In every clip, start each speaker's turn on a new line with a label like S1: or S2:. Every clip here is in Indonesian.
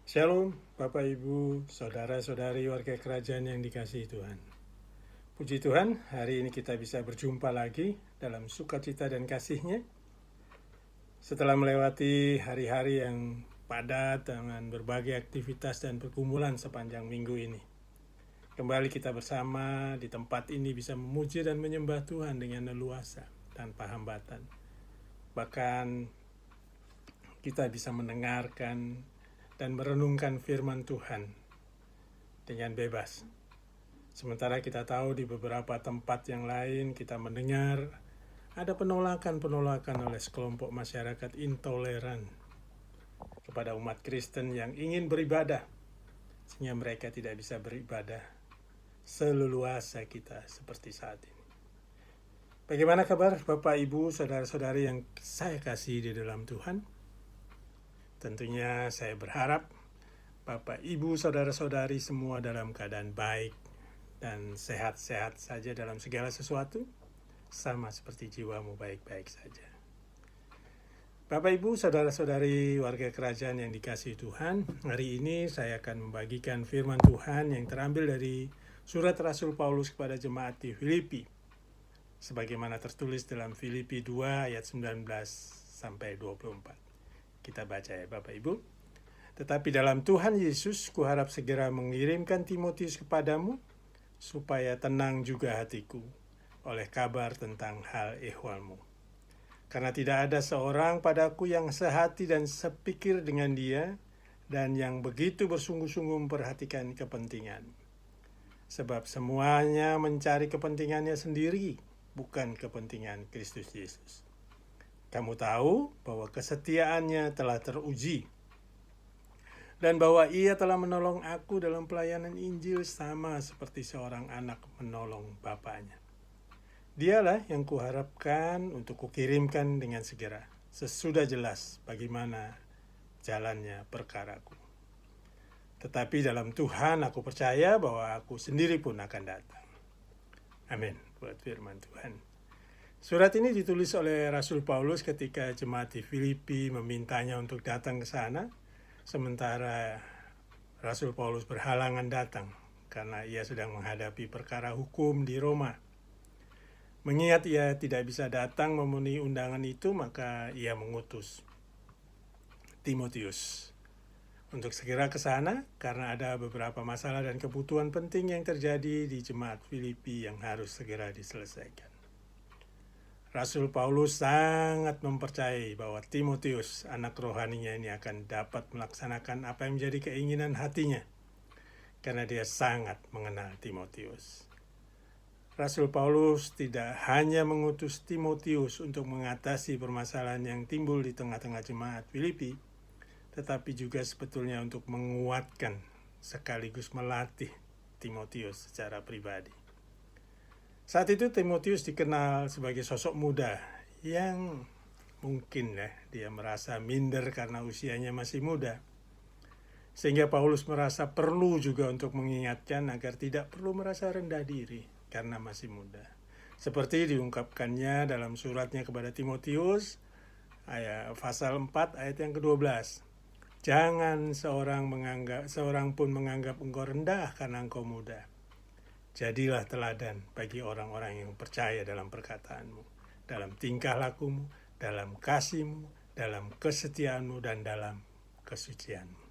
S1: Shalom, Bapak Ibu, Saudara-saudari warga kerajaan yang dikasihi Tuhan. Puji Tuhan, hari ini kita bisa berjumpa lagi dalam sukacita dan kasih-Nya. Setelah melewati hari-hari yang padat dengan berbagai aktivitas dan pergumulan sepanjang minggu ini. Kembali kita bersama di tempat ini bisa memuji dan menyembah Tuhan dengan leluasa, tanpa hambatan. Bahkan kita bisa mendengarkan dan merenungkan firman Tuhan dengan bebas. Sementara kita tahu di beberapa tempat yang lain kita mendengar ada penolakan-penolakan oleh sekelompok masyarakat intoleran kepada umat Kristen yang ingin beribadah, sehingga mereka tidak bisa beribadah seleluasa kita seperti saat ini. Bagaimana kabar Bapak, Ibu, Saudara-saudari yang saya kasih di dalam Tuhan? Tentunya saya berharap Bapak, Ibu, Saudara-saudari semua dalam keadaan baik dan sehat-sehat saja dalam segala sesuatu, sama seperti jiwamu baik-baik saja. Bapak, Ibu, Saudara-saudari warga kerajaan yang dikasihi Tuhan, hari ini saya akan membagikan firman Tuhan yang terambil dari surat Rasul Paulus kepada jemaat di Filipi, sebagaimana tertulis dalam Filipi 2 ayat 19 sampai 24. Kita baca ya Bapak Ibu. Tetapi dalam Tuhan Yesus, kuharap segera mengirimkan Timotius kepadamu, supaya tenang juga hatiku oleh kabar tentang hal ehwalmu. Karena tidak ada seorang padaku yang sehati dan sepikir dengan dia, dan yang begitu bersungguh-sungguh memperhatikan kepentingan. Sebab semuanya mencari kepentingannya sendiri, bukan kepentingan Kristus Yesus. Kamu tahu bahwa kesetiaannya telah teruji, dan bahwa ia telah menolong aku dalam pelayanan Injil sama seperti seorang anak menolong bapaknya. Dialah yang kuharapkan untuk kukirimkan dengan segera, sesudah jelas bagaimana jalannya perkaraku. Tetapi dalam Tuhan aku percaya bahwa aku sendiri pun akan datang. Amin, buat firman Tuhan. Surat ini ditulis oleh Rasul Paulus ketika jemaat di Filipi memintanya untuk datang ke sana, sementara Rasul Paulus berhalangan datang karena ia sedang menghadapi perkara hukum di Roma. Mengingat ia tidak bisa datang memenuhi undangan itu, maka ia mengutus Timotius untuk segera ke sana karena ada beberapa masalah dan kebutuhan penting yang terjadi di jemaat Filipi yang harus segera diselesaikan. Rasul Paulus sangat mempercayai bahwa Timotius, anak rohaninya ini akan dapat melaksanakan apa yang menjadi keinginan hatinya, karena dia sangat mengenal Timotius. Rasul Paulus tidak hanya mengutus Timotius untuk mengatasi permasalahan yang timbul di tengah-tengah jemaat Filipi, tetapi juga sebetulnya untuk menguatkan sekaligus melatih Timotius secara pribadi. Saat itu Timotius dikenal sebagai sosok muda yang mungkin dia merasa minder karena usianya masih muda. Sehingga Paulus merasa perlu juga untuk mengingatkan agar tidak perlu merasa rendah diri karena masih muda. Seperti diungkapkannya dalam suratnya kepada Timotius, pasal 4 ayat yang ke-12. Jangan seorang pun menganggap engkau rendah karena engkau muda. Jadilah teladan bagi orang-orang yang percaya dalam perkataanmu, dalam tingkah lakumu, dalam kasihmu, dalam kesetiaanmu, dan dalam kesucianmu.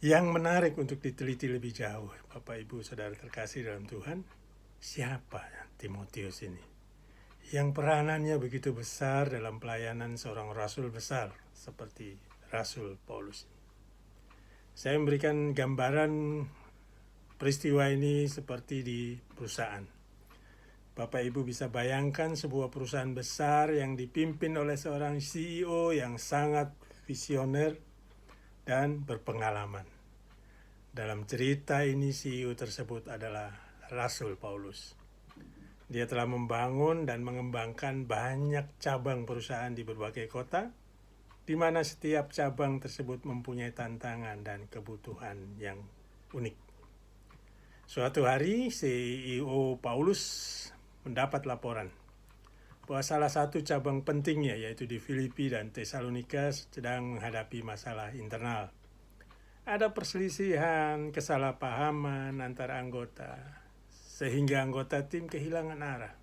S1: Yang menarik untuk diteliti lebih jauh, Bapak Ibu Saudara terkasih dalam Tuhan, siapa Timotius ini? Yang peranannya begitu besar dalam pelayanan seorang rasul besar seperti Rasul Paulus. Saya memberikan gambaran peristiwa ini seperti di perusahaan. Bapak Ibu bisa bayangkan sebuah perusahaan besar yang dipimpin oleh seorang CEO yang sangat visioner dan berpengalaman. Dalam cerita ini CEO tersebut adalah Rasul Paulus. Dia telah membangun dan mengembangkan banyak cabang perusahaan di berbagai kota, di mana setiap cabang tersebut mempunyai tantangan dan kebutuhan yang unik. Suatu hari CEO Paulus mendapat laporan bahwa salah satu cabang pentingnya, yaitu di Filipi dan Tesalonika, sedang menghadapi masalah internal. Ada perselisihan, kesalahpahaman antara anggota, sehingga anggota tim kehilangan arah.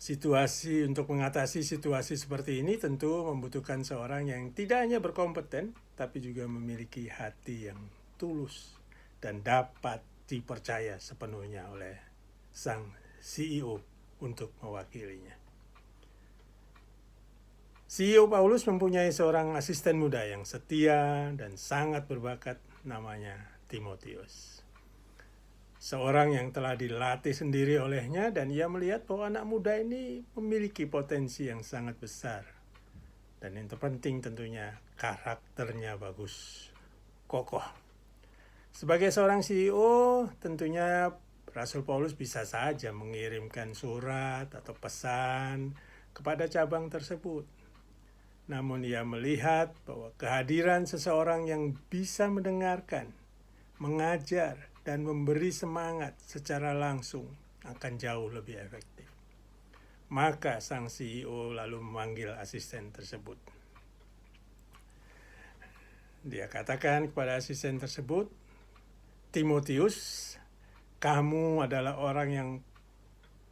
S1: Untuk mengatasi situasi seperti ini tentu membutuhkan seorang yang tidak hanya berkompeten, tapi juga memiliki hati yang tulus dan dapat dipercaya sepenuhnya oleh sang CEO untuk mewakilinya. CEO Paulus mempunyai seorang asisten muda yang setia dan sangat berbakat, namanya Timotius. Seorang yang telah dilatih sendiri olehnya, dan ia melihat bahwa anak muda ini memiliki potensi yang sangat besar. Dan yang terpenting tentunya karakternya bagus, kokoh. Sebagai seorang CEO, tentunya Rasul Paulus bisa saja mengirimkan surat atau pesan kepada cabang tersebut. Namun ia melihat bahwa kehadiran seseorang yang bisa mendengarkan, mengajar, dan memberi semangat secara langsung akan jauh lebih efektif. Maka sang CEO lalu memanggil asisten tersebut. Dia katakan kepada asisten tersebut, "Timotius, kamu adalah orang yang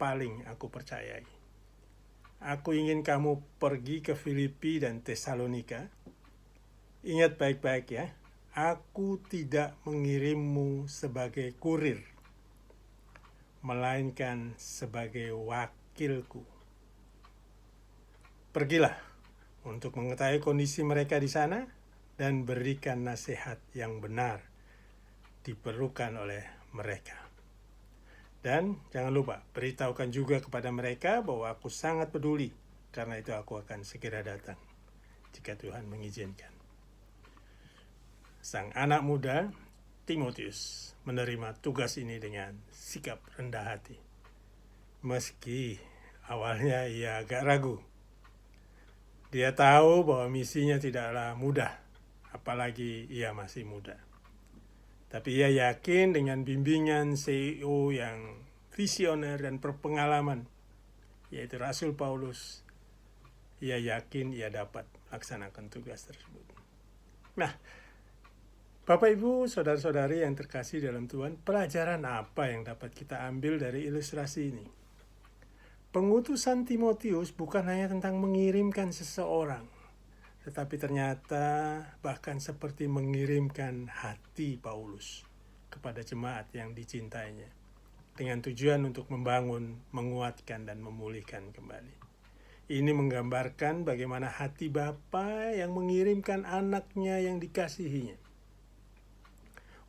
S1: paling aku percayai. Aku ingin kamu pergi ke Filipi dan Tesalonika. Ingat baik-baik ya, aku tidak mengirimmu sebagai kurir, melainkan sebagai wakilku. Pergilah untuk mengetahui kondisi mereka di sana dan berikan nasihat yang benar diperlukan oleh mereka. Dan jangan lupa, beritahukan juga kepada mereka bahwa aku sangat peduli, karena itu aku akan segera datang jika Tuhan mengizinkan." Sang anak muda, Timotius, menerima tugas ini dengan sikap rendah hati. Meski awalnya ia agak ragu. Dia tahu bahwa misinya tidaklah mudah, apalagi ia masih muda. Tapi ia yakin dengan bimbingan CEO yang visioner dan berpengalaman, yaitu Rasul Paulus, ia yakin ia dapat melaksanakan tugas tersebut. Nah, Bapak Ibu, saudara-saudari yang terkasih dalam Tuhan, pelajaran apa yang dapat kita ambil dari ilustrasi ini? Pengutusan Timotius bukan hanya tentang mengirimkan seseorang, tetapi ternyata bahkan seperti mengirimkan hati Paulus kepada jemaat yang dicintainya, dengan tujuan untuk membangun, menguatkan, dan memulihkan kembali. Ini menggambarkan bagaimana hati Bapa yang mengirimkan anaknya yang dikasihinya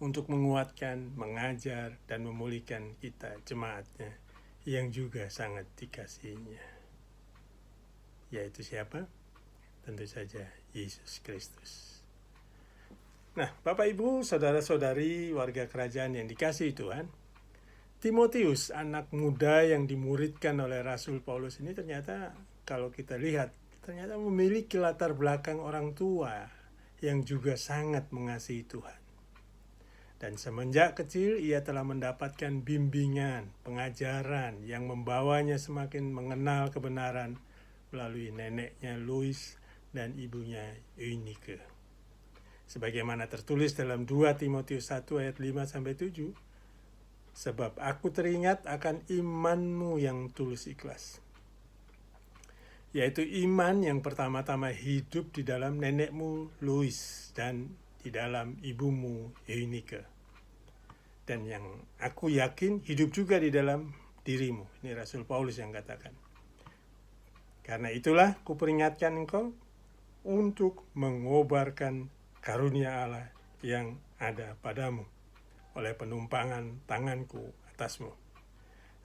S1: untuk menguatkan, mengajar, dan memulihkan kita, jemaatnya, yang juga sangat dikasihinya. Yaitu siapa? Tentu saja Yesus Kristus. Nah, Bapak Ibu, saudara-saudari warga kerajaan yang dikasihi Tuhan, Timotius, anak muda yang dimuridkan oleh Rasul Paulus ini ternyata kalau kita lihat, ternyata memiliki latar belakang orang tua yang juga sangat mengasihi Tuhan. Dan semenjak kecil ia telah mendapatkan bimbingan, pengajaran yang membawanya semakin mengenal kebenaran melalui neneknya Lois dan ibunya Eunike. Sebagaimana tertulis dalam 2 Timotius 1 ayat 5-7, "Sebab aku teringat akan imanmu yang tulus ikhlas." Yaitu iman yang pertama-tama hidup di dalam nenekmu Lois dan di dalam ibumu Eunike. Dan yang aku yakin hidup juga di dalam dirimu. Ini Rasul Paulus yang katakan. "Karena itulah kuperingatkan engkau untuk mengobarkan karunia Allah yang ada padamu oleh penumpangan tanganku atasmu.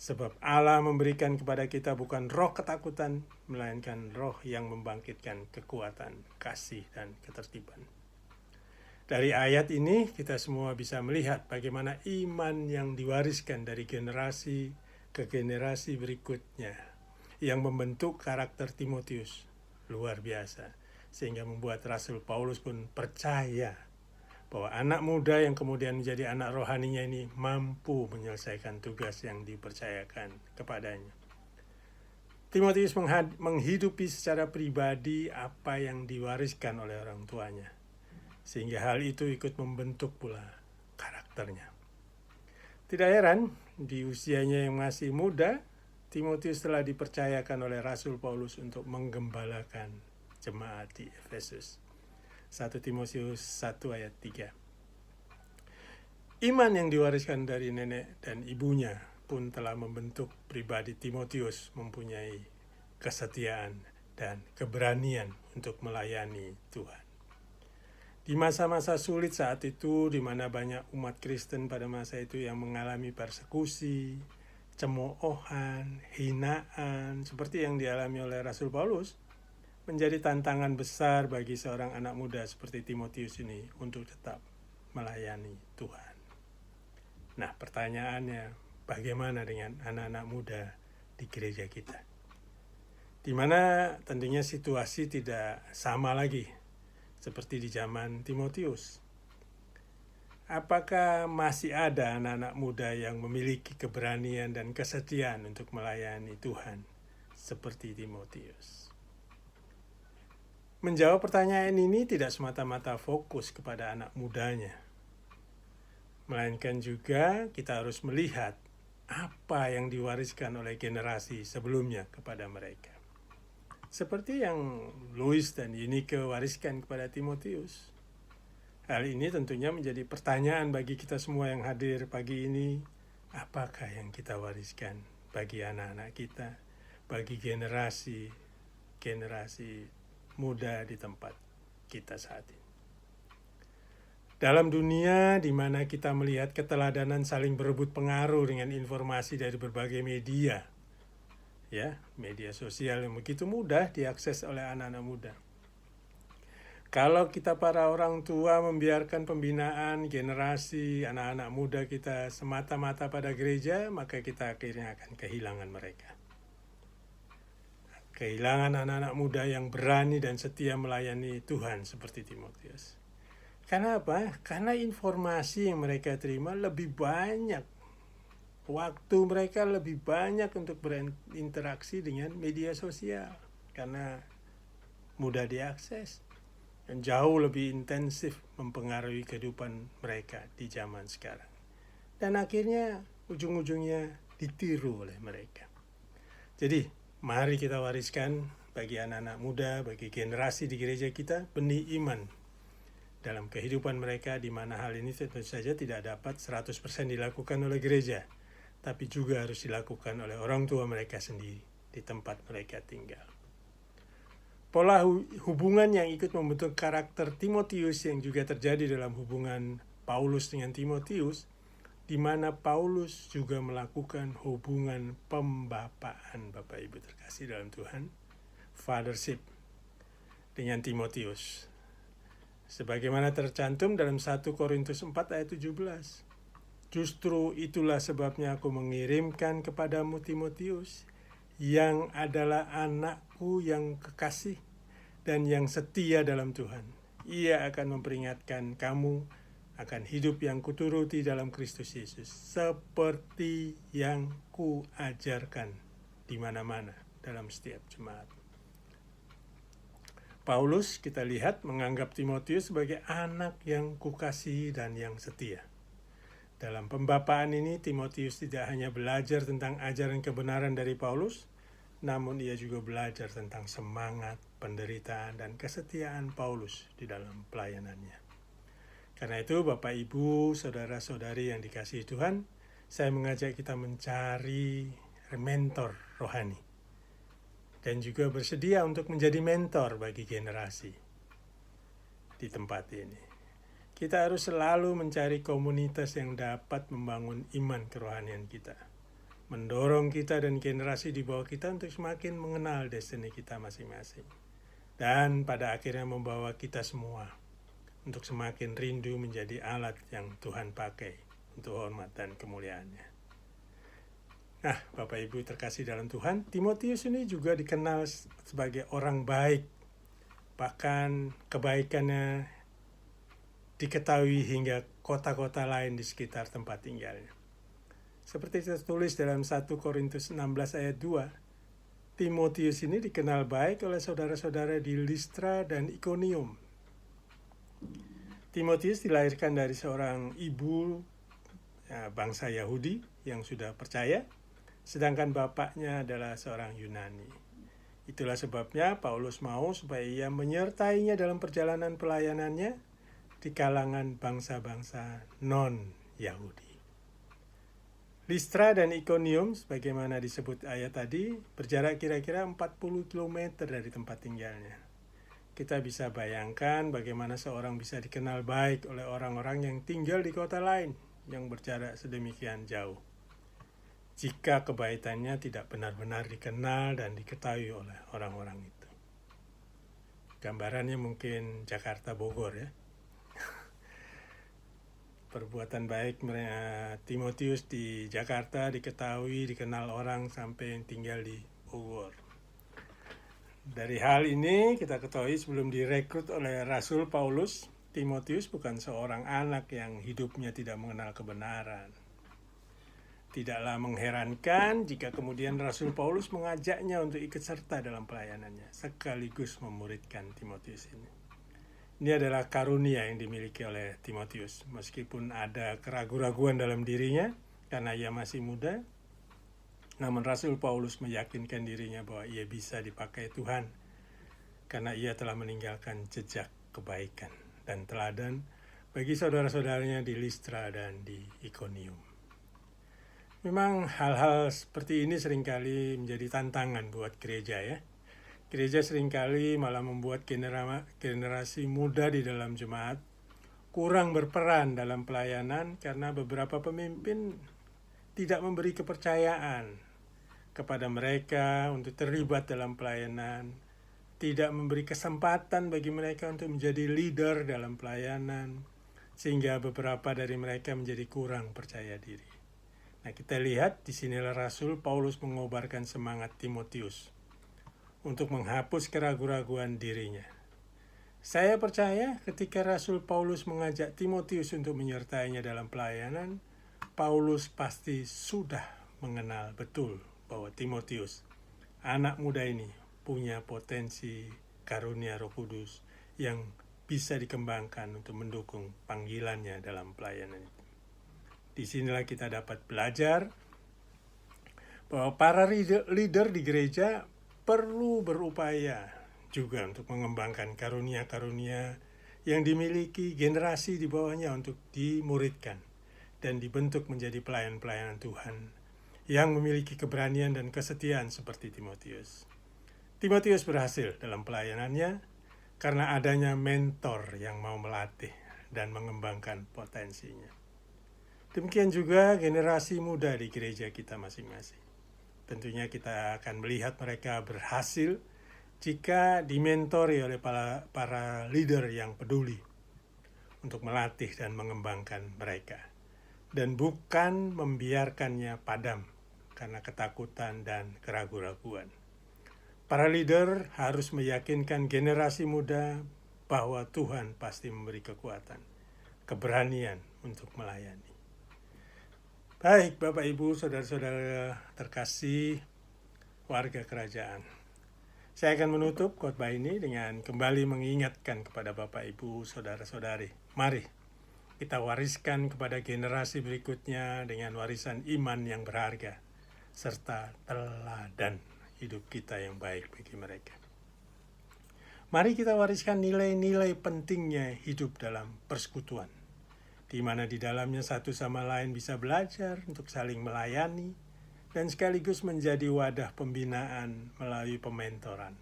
S1: Sebab Allah memberikan kepada kita bukan roh ketakutan, melainkan roh yang membangkitkan kekuatan, kasih, dan ketertiban." Dari ayat ini kita semua bisa melihat bagaimana iman yang diwariskan dari generasi ke generasi berikutnya yang membentuk karakter Timotius luar biasa, sehingga membuat Rasul Paulus pun percaya bahwa anak muda yang kemudian menjadi anak rohaninya ini mampu menyelesaikan tugas yang dipercayakan kepadanya. Timotius menghidupi secara pribadi apa yang diwariskan oleh orang tuanya, sehingga hal itu ikut membentuk pula karakternya. Tidak heran, di usianya yang masih muda, Timotius telah dipercayakan oleh Rasul Paulus untuk menggembalakan jemaat di Efesus. 1 Timotius 1 ayat 3. Iman yang diwariskan dari nenek dan ibunya pun telah membentuk pribadi Timotius mempunyai kesetiaan dan keberanian untuk melayani Tuhan. Di masa-masa sulit saat itu, di mana banyak umat Kristen pada masa itu yang mengalami persekusi, cemoohan, hinaan, seperti yang dialami oleh Rasul Paulus, menjadi tantangan besar bagi seorang anak muda seperti Timotius ini untuk tetap melayani Tuhan. Nah, pertanyaannya, bagaimana dengan anak-anak muda di gereja kita? Di mana tentunya situasi tidak sama lagi seperti di zaman Timotius. Apakah masih ada anak-anak muda yang memiliki keberanian dan kesetiaan untuk melayani Tuhan seperti Timotius? Menjawab pertanyaan ini tidak semata-mata fokus kepada anak mudanya, melainkan juga kita harus melihat apa yang diwariskan oleh generasi sebelumnya kepada mereka. Seperti yang Louis dan Eunike wariskan kepada Timotius. Hal ini tentunya menjadi pertanyaan bagi kita semua yang hadir pagi ini. Apakah yang kita wariskan bagi anak-anak kita, bagi generasi muda di tempat kita saat ini? Dalam dunia di mana kita melihat keteladanan saling berebut pengaruh dengan informasi dari berbagai media, ya, media sosial yang begitu mudah diakses oleh anak-anak muda. Kalau kita para orang tua membiarkan pembinaan generasi anak-anak muda kita semata-mata pada gereja, maka kita akhirnya akan kehilangan mereka. Kehilangan anak-anak muda yang berani dan setia melayani Tuhan seperti Timotius. Karena apa? Karena informasi yang mereka terima lebih banyak. Waktu mereka lebih banyak untuk berinteraksi dengan media sosial karena mudah diakses dan jauh lebih intensif mempengaruhi kehidupan mereka di zaman sekarang. Dan akhirnya ujung-ujungnya ditiru oleh mereka. Jadi mari kita wariskan bagi anak-anak muda, bagi generasi di gereja kita, benih iman dalam kehidupan mereka, di mana hal ini tentu saja tidak dapat 100% dilakukan oleh gereja, tapi juga harus dilakukan oleh orang tua mereka sendiri di tempat mereka tinggal. Pola hubungan yang ikut membentuk karakter Timotius yang juga terjadi dalam hubungan Paulus dengan Timotius, di mana Paulus juga melakukan hubungan pembapaan, Bapak Ibu terkasih dalam Tuhan, fathership dengan Timotius. Sebagaimana tercantum dalam 1 Korintus 4 ayat 17. Justru itulah sebabnya aku mengirimkan kepadamu Timotius, yang adalah anakku yang kekasih dan yang setia dalam Tuhan. Ia akan memperingatkan kamu akan hidup yang kuturuti dalam Kristus Yesus, seperti yang kuajarkan di mana-mana dalam setiap jemaat. Paulus kita lihat menganggap Timotius sebagai anak yang kukasihi dan yang setia. Dalam pembapaan ini, Timotius tidak hanya belajar tentang ajaran kebenaran dari Paulus, namun ia juga belajar tentang semangat, penderitaan, dan kesetiaan Paulus di dalam pelayanannya. Karena itu, Bapak, Ibu, saudara-saudari yang dikasihi Tuhan, saya mengajak kita mencari mentor rohani, dan juga bersedia untuk menjadi mentor bagi generasi di tempat ini. Kita harus selalu mencari komunitas yang dapat membangun iman kerohanian kita, mendorong kita dan generasi di bawah kita untuk semakin mengenal destiny kita masing-masing, dan pada akhirnya membawa kita semua untuk semakin rindu menjadi alat yang Tuhan pakai untuk hormat dan kemuliaannya. Nah, Bapak Ibu terkasih dalam Tuhan, Timotius ini juga dikenal sebagai orang baik, bahkan kebaikannya diketahui hingga kota-kota lain di sekitar tempat tinggalnya. Seperti tertulis dalam 1 Korintus 16 ayat 2, Timotius ini dikenal baik oleh saudara-saudara di Listra dan Ikonium. Timotius dilahirkan dari seorang ibu bangsa Yahudi yang sudah percaya, sedangkan bapaknya adalah seorang Yunani. Itulah sebabnya Paulus mau supaya ia menyertainya dalam perjalanan pelayanannya di kalangan bangsa-bangsa non-Yahudi. Listra dan Ikonium, sebagaimana disebut ayat tadi, berjarak kira-kira 40 km dari tempat tinggalnya. Kita bisa bayangkan bagaimana seorang bisa dikenal baik oleh orang-orang yang tinggal di kota lain yang berjarak sedemikian jauh, jika kebaikannya tidak benar-benar dikenal dan diketahui oleh orang-orang itu. Gambarannya mungkin Jakarta Bogor ya. Perbuatan baik Timotius di Jakarta diketahui, dikenal orang sampai yang tinggal di Bogor. Dari hal ini kita ketahui sebelum direkrut oleh Rasul Paulus, Timotius bukan seorang anak yang hidupnya tidak mengenal kebenaran. Tidaklah mengherankan jika kemudian Rasul Paulus mengajaknya untuk ikut serta dalam pelayanannya, sekaligus memuridkan Timotius ini. Ini adalah karunia yang dimiliki oleh Timotius, meskipun ada keraguan-raguan dalam dirinya karena ia masih muda. Namun Rasul Paulus meyakinkan dirinya bahwa ia bisa dipakai Tuhan karena ia telah meninggalkan jejak kebaikan dan teladan bagi saudara-saudaranya di Listra dan di Ikonium. Memang hal-hal seperti ini seringkali menjadi tantangan buat gereja ya. Gereja seringkali malah membuat generasi muda di dalam jemaat kurang berperan dalam pelayanan karena beberapa pemimpin tidak memberi kepercayaan kepada mereka untuk terlibat dalam pelayanan, tidak memberi kesempatan bagi mereka untuk menjadi leader dalam pelayanan, sehingga beberapa dari mereka menjadi kurang percaya diri. Nah, kita lihat di sinilah Rasul Paulus mengobarkan semangat Timotius untuk menghapus keraguan-raguan dirinya. Saya percaya ketika Rasul Paulus mengajak Timotius untuk menyertainya dalam pelayanan, Paulus pasti sudah mengenal betul bahwa Timotius, anak muda ini, punya potensi karunia Roh Kudus yang bisa dikembangkan untuk mendukung panggilannya dalam pelayanan itu. Disinilah kita dapat belajar bahwa para leader di gereja perlu berupaya juga untuk mengembangkan karunia-karunia yang dimiliki generasi di bawahnya untuk dimuridkan dan dibentuk menjadi pelayan-pelayan Tuhan yang memiliki keberanian dan kesetiaan seperti Timotius. Timotius berhasil dalam pelayanannya karena adanya mentor yang mau melatih dan mengembangkan potensinya. Demikian juga generasi muda di gereja kita masing-masing. Tentunya kita akan melihat mereka berhasil jika dimentori oleh para leader yang peduli untuk melatih dan mengembangkan mereka. Dan bukan membiarkannya padam karena ketakutan dan keraguan-raguan. Para leader harus meyakinkan generasi muda bahwa Tuhan pasti memberi kekuatan, keberanian untuk melayani. Baik, Bapak Ibu, saudara-saudara terkasih warga kerajaan. Saya akan menutup khotbah ini dengan kembali mengingatkan kepada Bapak Ibu, saudara-saudari. Mari kita wariskan kepada generasi berikutnya dengan warisan iman yang berharga, serta teladan hidup kita yang baik bagi mereka. Mari kita wariskan nilai-nilai pentingnya hidup dalam persekutuan, di mana di dalamnya satu sama lain bisa belajar untuk saling melayani dan sekaligus menjadi wadah pembinaan melalui pementoran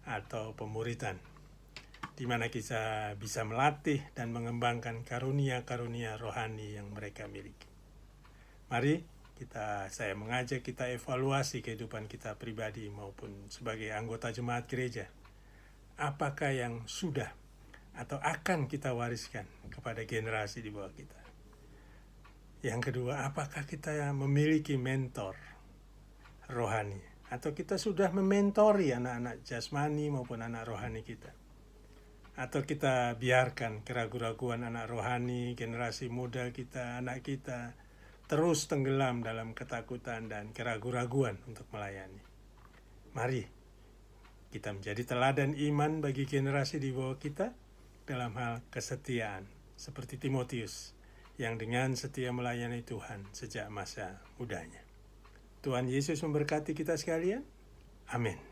S1: atau pemuritan, di mana kita bisa melatih dan mengembangkan karunia-karunia rohani yang mereka miliki. Mari saya mengajak kita evaluasi kehidupan kita pribadi maupun sebagai anggota jemaat gereja. Apakah yang sudah atau akan kita wariskan kepada generasi di bawah kita? Yang kedua, apakah kita memiliki mentor rohani? Atau kita sudah mementori anak-anak jasmani maupun anak rohani kita? Atau kita biarkan keraguan-raguan anak rohani, generasi muda kita, anak kita, terus tenggelam dalam ketakutan dan keraguan-raguan untuk melayani? Mari kita menjadi teladan iman bagi generasi di bawah kita dalam hal kesetiaan, seperti Timotius yang dengan setia melayani Tuhan sejak masa mudanya. Tuhan Yesus memberkati kita sekalian. Amin.